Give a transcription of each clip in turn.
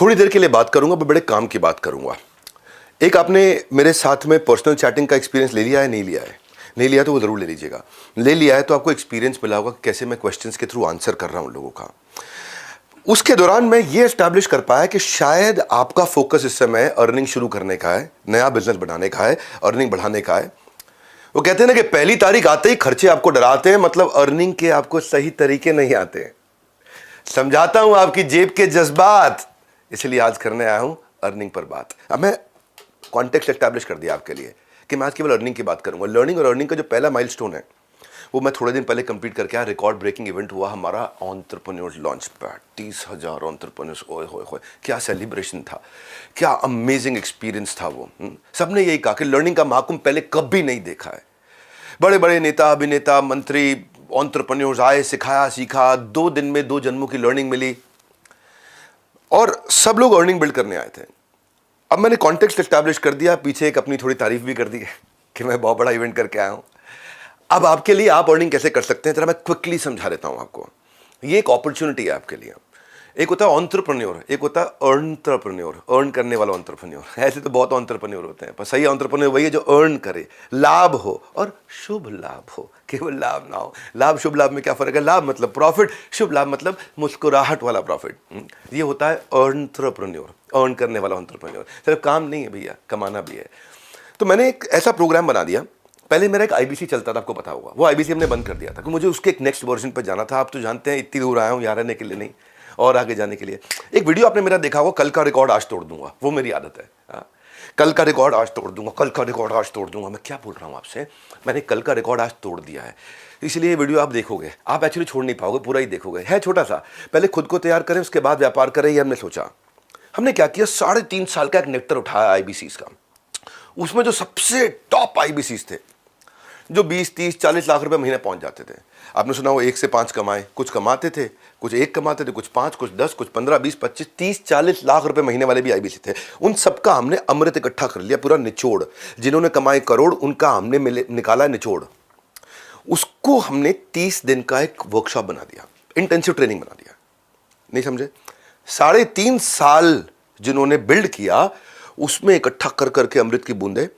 थोड़ी देर के लिए बात करूंगा, बड़े काम की बात करूंगा। एक आपने मेरे साथ में पर्सनल चैटिंग का एक्सपीरियंस ले लिया है, नहीं लिया है? नहीं लिया तो वो ज़रूर ले लीजिएगा। ले लिया है तो आपको एक्सपीरियंस मिला होगा कैसे मैं क्वेश्चंस के थ्रू आंसर कर रहा हूं लोगों का। उसके दौरान मैं ये एस्टैब्लिश कर पाया कि शायद आपका फोकस इस समय अर्निंग शुरू करने का है, नया बिजनेस बनाने का है, अर्निंग बढ़ाने का है। वो कहते हैं ना कि पहली तारीख आते ही खर्चे आपको डराते हैं, मतलब अर्निंग के आपको सही तरीके नहीं आते हैं। समझाता हूं आपकी जेब के जज्बात, इसलिए आज करने आया हूं अर्निंग पर बात। अब मैं कॉन्टेक्स्ट एस्टैब्लिश कर दिया आपके लिए कि मैं आज केवल अर्निंग की बात करूंगा। लर्निंग और अर्निंग का जो पहला माइलस्टोन है वो मैं थोड़े दिन पहले कंप्लीट करके आया। रिकॉर्ड ब्रेकिंग इवेंट हुआ हमारा एंटरप्रेन्योर्स लॉन्च पैड, 30,000 एंटरप्रेन्योर्स। ओए होए होए, क्या सेलिब्रेशन था, क्या अमेजिंग एक्सपीरियंस था वो। सबने यही कहा कि लर्निंग का महाकुंभ पहले कभी नहीं देखा है। बड़े बड़े नेता, अभिनेता, मंत्री, एंटरप्रेन्योर्स आए, सिखाया, सीखा। 2 दिन में 2 जन्मों की लर्निंग मिली और सब लोग अर्निंग बिल्ड करने आए थे। अब मैंने कॉन्टेक्स्ट एस्टैब्लिश कर दिया, पीछे एक अपनी थोड़ी तारीफ भी कर दी कि मैं बहुत बड़ा इवेंट करके आया हूं। अब आपके लिए आप अर्निंग कैसे कर सकते हैं जरा मैं क्विकली समझा देता हूं आपको। ये एक अपॉर्चुनिटी है आपके लिए। एक होता है एंटरप्रेन्योर, एक होता है एंटरप्रेन्योर, अर्न करने वाला एंटरप्रेन्योर। ऐसे तो बहुत एंटरप्रेन्योर होते हैं, पर सही एंटरप्रेन्योर वही है जो अर्न करे, लाभ हो और शुभ लाभ हो, केवल लाभ ना हो। लाभ शुभ लाभ में क्या फर्क है? लाभ मतलब प्रॉफिट, शुभ लाभ मतलब मुस्कुराहट वाला प्रॉफिट। ये होता है एंटरप्रेन्योर, अर्न करने वाला एंटरप्रेन्योर। सिर्फ काम नहीं है भैया, कमाना भी है। तो मैंने एक ऐसा प्रोग्राम बना दिया। पहले मेरा एक आईबीसी चलता था, आपको पता होगा। वो आईबीसी हमने बंद कर दिया था क्योंकि मुझे उसके एक नेक्स्ट वर्जन पर जाना था। आप तो जानते हैं इतनी दूर आया हूं यहाँ रहने के लिए नहीं, और आगे जाने के लिए। एक वीडियो आपने मेरा देखा होगा, कल का रिकॉर्ड आज तोड़ दूंगा, वो मेरी आदत है। कल का रिकॉर्ड आज तोड़ दूंगा, कल का रिकॉर्ड आज तोड़ दूंगा। मैं क्या बोल रहा हूँ आपसे, मैंने कल का रिकॉर्ड आज तोड़ दिया है। इसलिए वीडियो आप देखोगे, आप एक्चुअली छोड़ नहीं पाओगे, पूरा ही देखोगे। है छोटा सा, पहले खुद को तैयार करें, उसके बाद व्यापार करें, ये हमने सोचा। हमने क्या किया, 3.5 साल का एक नेक्टर उठाया आईबीसीज का। उसमें जो सबसे टॉप आईबीसीज थे, जो 20, 30, 40 लाख रुपए महीने पहुंच जाते थे। आपने सुना वो 1 से 5 कमाए, कुछ कमाते थे, कुछ 1 कमाते थे, कुछ 5, कुछ 10, कुछ 15, 20, 25, 30, 40 लाख रुपए महीने वाले भी आईबीसी थे। उन सबका हमने अमृत इकट्ठा कर लिया, पूरा निचोड़। जिन्होंने कमाए करोड़, उनका हमने निकाला निचोड़। उसको हमने 30 दिन का एक वर्कशॉप बना दिया, इंटेंसिव ट्रेनिंग बना दिया। नहीं समझे? 3.5 साल जिन्होंने बिल्ड किया, उसमें इकट्ठा कर करके अमृत की बूंदे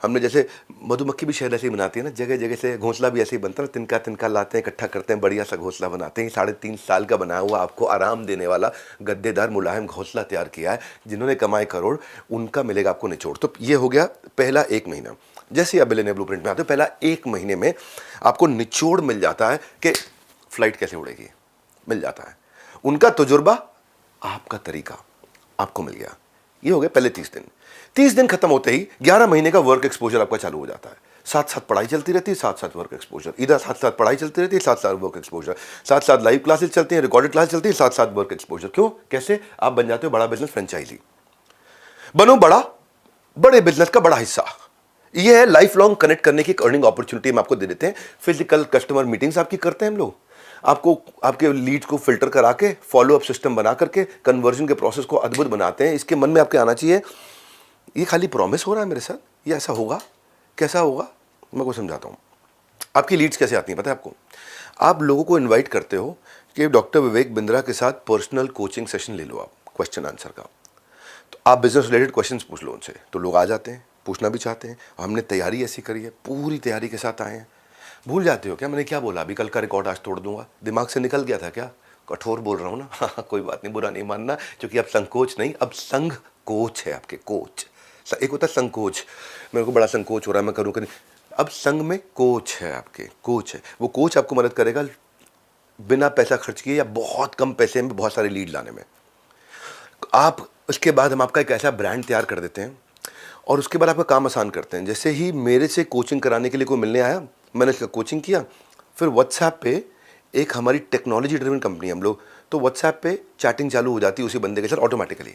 हमने, जैसे मधुमक्खी भी शहद ऐसे ही बनाती है ना, जगह जगह से घोंसला भी ऐसे ही बनता है ना, तिनका तिनका लाते हैं, इकट्ठा करते हैं, बढ़िया सा घोंसला बनाते हैं। 3.5 साल का बनाया हुआ, आपको आराम देने वाला गद्देदार मुलायम घोंसला तैयार किया है। जिन्होंने कमाए करोड़, उनका मिलेगा आपको निचोड़। तो ये हो गया पहला 1 महीना। जैसे आप बिलियनियर ब्लूप्रिंट में आते हो, पहला 1 महीने में आपको निचोड़ मिल जाता है कि फ्लाइट कैसे उड़ेगी, मिल जाता है। उनका तजुर्बा, आपका तरीका आपको मिल गया। ये हो गया पहले 30 दिन। 30 दिन खत्म होते ही 11 महीने का वर्क एक्सपोजर आपका चालू हो जाता है। साथ साथ पढ़ाई चलती रहती है, साथ साथ वर्क एक्सपोजर। इधर साथ साथ पढ़ाई चलती रहती है, साथ साथ वर्क एक्सपोजर। साथ साथ लाइव क्लासेस चलती हैं, रिकॉर्डेड क्लास चलती है, साथ साथ वर्क एक्सपोजर। क्यों? कैसे? आप बन जाते हो बड़ा बिजनेस फ्रेंचाइजी। बनो बड़ा, बड़े बिजनेस का बड़ा हिस्सा। ये है लाइफ लॉन्ग कनेक्ट करने की एक अर्निंग अपॉर्चुनिटी हम आपको दे देते हैं। फिजिकल कस्टमर मीटिंग्स आपकी करते हैं हम लोग, आपको आपके लीड को फिल्टर करा के, फॉलो अप सिस्टम बना करके कन्वर्जन के प्रोसेस को अद्भुत बनाते हैं। इसके मन में आपके आना चाहिए, ये खाली प्रॉमिस हो रहा है मेरे साथ, ये ऐसा होगा, कैसा होगा? मैं को समझाता हूँ। आपकी लीड्स कैसे आती हैं पता है आपको? आप लोगों को इनवाइट करते हो कि डॉक्टर विवेक बिंद्रा के साथ पर्सनल कोचिंग सेशन ले लो आप, क्वेश्चन आंसर का। तो आप बिजनेस रिलेटेड क्वेश्चंस पूछ लो उनसे, तो लोग आ जाते हैं, पूछना भी चाहते हैं। हमने तैयारी ऐसी करी है, पूरी तैयारी के साथ आए हैं। भूल जाते हो क्या मैंने क्या बोला अभी? कल का रिकॉर्ड आज तोड़ दूंगा, दिमाग से निकल गया था क्या? कठोर बोल रहा हूँ ना? हाँ, कोई बात नहीं, बुरा नहीं मानना, क्योंकि अब संकोच नहीं, अब संघ कोच है आपके, कोच। एक होता है संकोच, मेरे को बड़ा संकोच हो रहा है, मैं करूँ करूँ। अब संघ में कोच है आपके, कोच है। वो कोच आपको मदद करेगा बिना पैसा खर्च किए या बहुत कम पैसे में बहुत सारे लीड लाने में। आप उसके बाद हम आपका एक ऐसा ब्रांड तैयार कर देते हैं और उसके बाद आपका काम आसान करते हैं। जैसे ही मेरे से कोचिंग कराने के लिए कोई मिलने आया, मैंने इसका कोचिंग किया, फिर व्हाट्सएप पे एक हमारी टेक्नोलॉजी ड्रिवन कंपनी हम लोग, तो व्हाट्सएप पे चैटिंग चालू हो जाती है उसी बंदे के साथ ऑटोमेटिकली।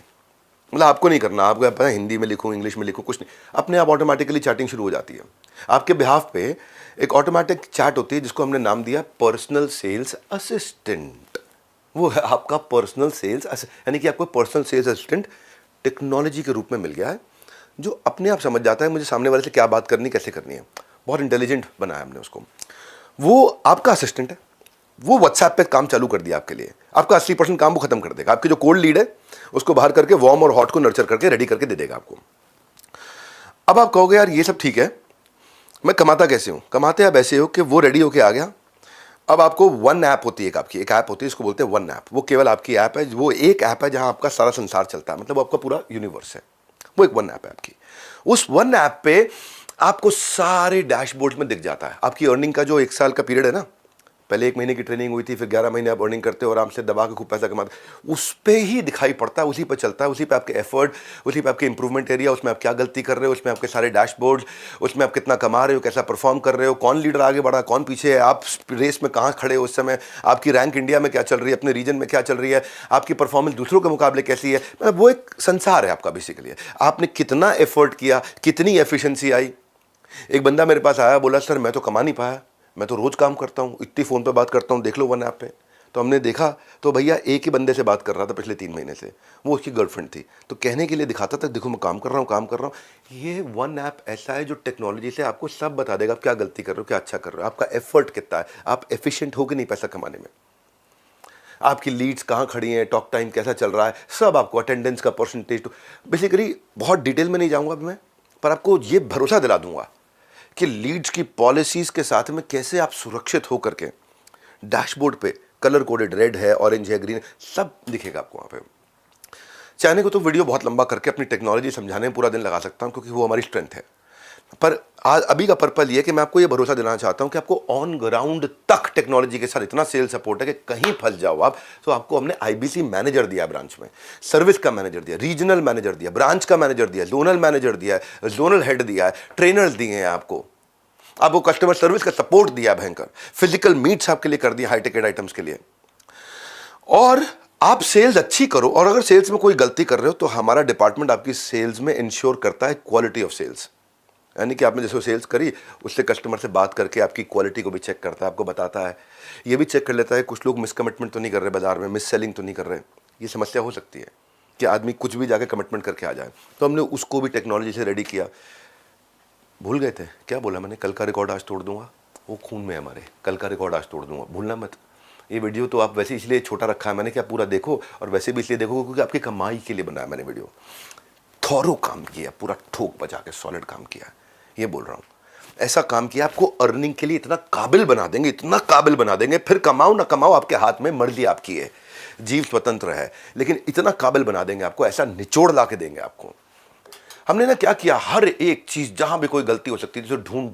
मतलब आपको नहीं करना, आपको पता है हिंदी में लिखूँ, इंग्लिश में लिखूँ, कुछ नहीं, अपने आप ऑटोमेटिकली चैटिंग शुरू हो जाती है। आपके बिहाफ पे एक ऑटोमेटिक चैट होती है जिसको हमने नाम दिया पर्सनल सेल्स असिस्टेंट। वो है आपका पर्सनल सेल्स, यानी कि आपको पर्सनल सेल्स असिस्टेंट टेक्नोलॉजी के रूप में मिल गया है, जो अपने आप समझ जाता है मुझे सामने वाले से क्या बात करनी, कैसे करनी है। बहुत इंटेलिजेंट बनाया हमने उसको। वो आपका असिस्टेंट है, वो व्हाट्सएप पे काम चालू कर दिया आपके लिए, आपका 80% काम वो खत्म कर देगा। आपकी जो कोल्ड लीड है उसको बाहर करके वार्म और हॉट को नर्चर करके रेडी करके दे देगा आपको। अब आप कहोगे यार ये सब ठीक है, मैं कमाता कैसे हूं? कमाते आप ऐसे हो कि वो रेडी होके आ गया, अब आपको वन ऐप होती है, आपकी एक ऐप होती है, इसको बोलते हैं वन ऐप। वो केवल आपकी ऐप है, वो एक ऐप है जहां आपका सारा संसार चलता है, मतलब वो आपका पूरा यूनिवर्स है, वो एक वन ऐप है आपकी। उस वन ऐप पे आपको सारे डैशबोर्ड में दिख जाता है आपकी अर्निंग का जो 1 साल का पीरियड है ना, पहले 1 महीने की ट्रेनिंग हुई थी, फिर 11 महीने आप अर्निंग करते हो, आराम से दबा के खूब पैसा कमाते, उस पे ही दिखाई पड़ता है, उसी पे चलता है, उसी पे आपके एफर्ट, उसी पे आपके इंप्रूवमेंट एरिया, उसमें आप क्या गलती कर रहे हो, उसमें आपके सारे डैशबोर्ड, उसमें आप कितना कमा रहे हो, कैसा परफॉर्म कर रहे हो, कौन लीडर आगे बढ़ा, कौन पीछे है, आप रेस में कहाँ खड़े हो उस समय, आपकी रैंक इंडिया में क्या चल रही है, अपने रीजन में क्या चल रही है, आपकी परफॉर्मेंस दूसरों के मुकाबले कैसी है, मतलब वो एक संसार है आपका बेसिकली। आपने कितना एफर्ट किया, कितनी एफिशिएंसी आई। एक बंदा मेरे पास आया, बोला सर मैं तो कमा नहीं पाया, मैं तो रोज काम करता हूँ, इतनी फ़ोन पे बात करता हूँ, देख लो वन ऐप पे। तो हमने देखा तो भैया एक ही बंदे से बात कर रहा था पिछले 3 महीने से, वो उसकी गर्लफ्रेंड थी, तो कहने के लिए दिखाता था देखो मैं काम कर रहा हूँ, काम कर रहा हूँ। ये वन ऐप ऐसा है जो टेक्नोलॉजी से आपको सब बता देगा, आप क्या गलती कर रहे हो, क्या अच्छा कर रहे हो, आपका एफर्ट कितना है, आप एफिशिएंट हो कि नहीं पैसा कमाने में, आपकी लीड्स कहाँ खड़ी हैं, टॉक टाइम कैसा चल रहा है, सब आपको, अटेंडेंस का परसेंटेज, तो बेसिकली बहुत डिटेल में नहीं जाऊँगा अब मैं, पर आपको ये भरोसा दिला दूंगा कि लीड्स की पॉलिसीज के साथ में कैसे आप सुरक्षित हो करके डैशबोर्ड पे कलर कोडेड, रेड है, ऑरेंज है, ग्रीन, सब दिखेगा आपको वहां पे। चाहने को तो वीडियो बहुत लंबा करके अपनी टेक्नोलॉजी समझाने में पूरा दिन लगा सकता हूं, क्योंकि वो हमारी स्ट्रेंथ है, पर आज अभी का पर्पल ये कि मैं आपको ये भरोसा दिलाना चाहता हूं कि आपको ऑन ग्राउंड तक टेक्नोलॉजी के साथ इतना सेल सपोर्ट है कि कहीं फंस जाओ आप तो आपको हमने आईबीसी मैनेजर दिया, ब्रांच में सर्विस का मैनेजर दिया, रीजनल मैनेजर दिया, ब्रांच का मैनेजर दिया, जोनल मैनेजर दिया है, जोनल हेड दिया है, ट्रेनर्स दिए हैं आपको कस्टमर सर्विस का सपोर्ट दिया भयंकर, फिजिकल मीट्स आपके लिए कर दिया हाई टिकट आइटम्स के लिए। और आप सेल्स अच्छी करो, और अगर सेल्स में कोई गलती कर रहे हो तो हमारा डिपार्टमेंट आपकी सेल्स में इंश्योर करता है क्वालिटी ऑफ सेल्स, यानी कि आपने जैसे सेल्स करी उससे कस्टमर से बात करके आपकी क्वालिटी को भी चेक करता है, आपको बताता है, ये भी चेक कर लेता है कुछ लोग मिस कमिटमेंट तो नहीं कर रहे बाजार में, मिस सेलिंग तो नहीं कर रहे। ये समस्या हो सकती है कि आदमी कुछ भी जाके कमिटमेंट करके आ जाए, तो हमने उसको भी टेक्नोलॉजी से रेडी किया। भूल गए थे क्या बोला मैंने, कल का रिकॉर्ड आज तोड़ दूंगा, वो खून में हमारे, कल का रिकॉर्ड आज तोड़ दूंगा, भूलना मत। ये वीडियो तो आप वैसे इसलिए छोटा रखा है मैंने कि आप पूरा देखो, और वैसे भी इसलिए देखो क्योंकि आपकी कमाई के लिए बनाया मैंने वीडियो। थॉरो काम किया, पूरा ठोक बजा के सॉलिड काम किया, ये बोल रहा हूँ। ऐसा काम किया आपको अर्निंग के लिए इतना काबिल बना देंगे, इतना काबिल बना देंगे, फिर कमाओ ना कमाओ आपके हाथ में, मर्जी आपकी है, जीव स्वतंत्र है, लेकिन इतना काबिल बना देंगे आपको, ऐसा निचोड़ ला के देंगे आपको। हमने ना क्या किया, हर एक चीज जहां भी कोई गलती हो सकती थी तो ढूंढ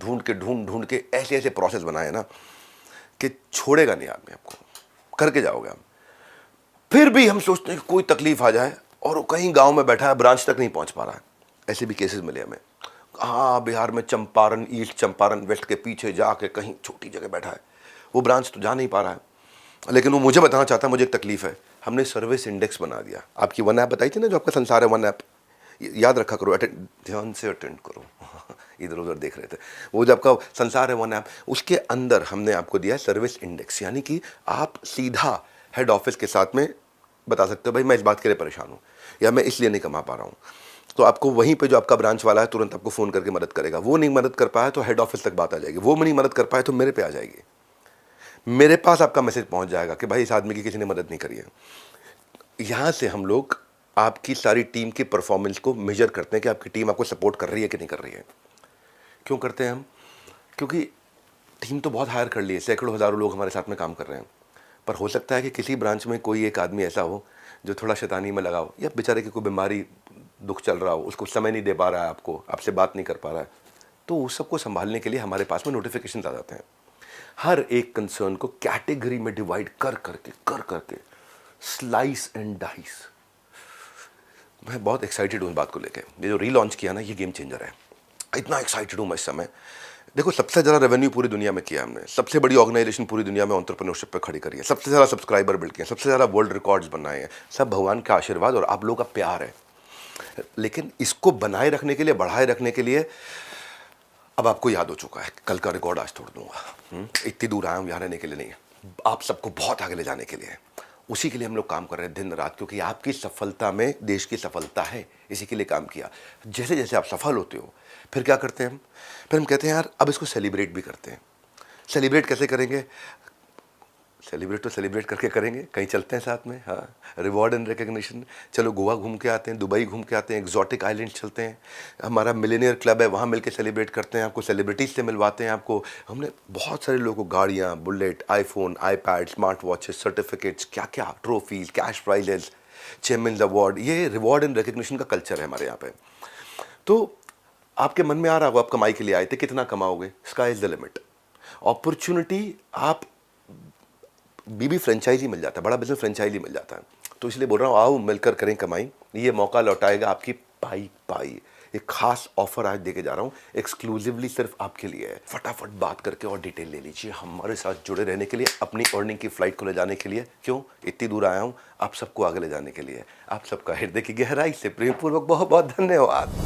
ढूंढ के ऐसे ऐसे प्रोसेस बनाए ना कि छोड़ेगा नहीं आदमी, आपको करके जाओगे हम। फिर भी हम सोचते हैं कि कोई तकलीफ आ जाए और वो कहीं गांव में बैठा है, ब्रांच तक नहीं पहुंच पा रहा है, ऐसे भी केसेस मिले हमें। हाँ, बिहार में चंपारण, ईस्ट चंपारण, वेस्ट के पीछे जाके कहीं छोटी जगह बैठा है, वो ब्रांच तो जा नहीं पा रहा है, लेकिन वो मुझे बताना चाहता है मुझे एक तकलीफ है। हमने सर्विस इंडेक्स बना दिया। आपकी वन ऐप बताई थी ना जो आपका संसार है, वन ऐप याद रखा करो, ध्यान से अटेंड करो इधर उधर देख रहे थे, वो जो आपका संसार है वन ऐप, उसके अंदर हमने आपको दिया सर्विस इंडेक्स, यानी कि आप सीधा हेड ऑफिस के साथ में बता सकते हो भाई मैं इस बात के लिए परेशान हूँ, या मैं इसलिए नहीं कमा पा रहा हूँ, तो आपको वहीं पे जो आपका ब्रांच वाला है तुरंत आपको फ़ोन करके मदद करेगा। वो नहीं मदद कर पाया तो हेड ऑफिस तक बात आ जाएगी, वो नहीं मदद कर पाए तो मेरे पे आ जाएगी, मेरे पास आपका मैसेज पहुंच जाएगा कि भाई इस आदमी की किसी ने मदद नहीं करी है। यहाँ से हम लोग आपकी सारी टीम की परफॉर्मेंस को मेजर करते हैं कि आपकी टीम आपको सपोर्ट कर रही है कि नहीं कर रही है। क्यों करते हैं हम? क्योंकि टीम तो बहुत हायर कर ली है, सैकड़ों हज़ारों लोग हमारे साथ में काम कर रहे हैं, पर हो सकता है कि किसी ब्रांच में कोई एक आदमी ऐसा हो जो थोड़ा शैतानी में लगा हो, या बेचारे की कोई बीमारी दुख चल रहा हो, उसको समय नहीं दे पा रहा है, आपको आपसे बात नहीं कर पा रहा है, तो उस सबको संभालने के लिए हमारे पास में नोटिफिकेशन आ जाते हैं। हर एक कंसर्न को कैटेगरी में डिवाइड कर करके स्लाइस एंड डाइस। मैं बहुत एक्साइटेड हूँ इस बात को लेके, ये जो रीलॉन्च किया ना ये गेम चेंजर है, इतना एक्साइटेड हूँ मैं इस समय। देखो सबसे ज़्यादा रेवेन्यू पूरी दुनिया में किया हमने, सबसे बड़ी ऑर्गेनाइजेशन पूरी दुनिया में एंटरप्रेन्योरशिप पे खड़ी करी है, सबसे ज़्यादा सब्सक्राइबर बिल्ड किए, सबसे ज़्यादा वर्ल्ड रिकॉर्ड्स बनाए हैं, सब भगवान का आशीर्वाद और आप लोगों का प्यार है। लेकिन इसको बनाए रखने के लिए, बढ़ाए रखने के लिए अब आपको याद हो चुका है, कल का रिकॉर्ड आज तोड़ दूंगा। इतनी दूर आया हूँ यहाँ रहने के लिए नहीं, आप सबको बहुत आगे ले जाने के लिए, उसी के लिए हम लोग काम कर रहे हैं दिन रात, क्योंकि आपकी सफलता में देश की सफलता है, इसी के लिए काम किया। जैसे जैसे आप सफल होते हो फिर क्या करते हैं हम, फिर हम कहते हैं यार अब इसको सेलिब्रेट भी करते हैं। सेलिब्रेट कैसे करेंगे? सेलिब्रेट तो सेलिब्रेट करके करेंगे, कहीं चलते हैं साथ में। हाँ, रिवॉर्ड एंड रिकग्निशन, चलो गोवा घूम के आते हैं, दुबई घूम के आते हैं, एग्जॉटिक आइलैंड चलते हैं, हमारा मिलेनियर क्लब है वहाँ मिलके सेलिब्रेट करते हैं, आपको सेलिब्रिटीज से मिलवाते हैं। आपको हमने बहुत सारे लोगों को गाड़ियाँ, bullet, iPhone, iPad, smart watches, certificates, क्या क्या, trophies, cash prices, chairman award, ये रिवॉर्ड एंड रिकग्निशन का कल्चर है हमारे यहाँ पे। तो आपके मन में आ रहा होगा, आप कमाई के लिए आए थे, कितना कमाओगे? Sky is the limit. Opportunity, आप बीबी फ्रेंचाइजी मिल जाता है, बड़ा बिजनेस फ्रेंचाइजी मिल जाता है। तो इसलिए बोल रहा हूँ, आओ मिलकर करें कमाई, ये मौका लौटाएगा आपकी पाई पाई। एक खास ऑफर आज देके जा रहा हूँ, एक्सक्लूसिवली सिर्फ आपके लिए है। फटाफट बात करके और डिटेल ले लीजिए, हमारे साथ जुड़े रहने के लिए, अपनी अर्निंग की फ्लाइट को ले जाने के लिए। क्यों इतनी दूर आया हूँ? आप सबको आगे ले जाने के लिए। आप सबका हृदय की गहराई से प्रेमपूर्वक बहुत बहुत धन्यवाद।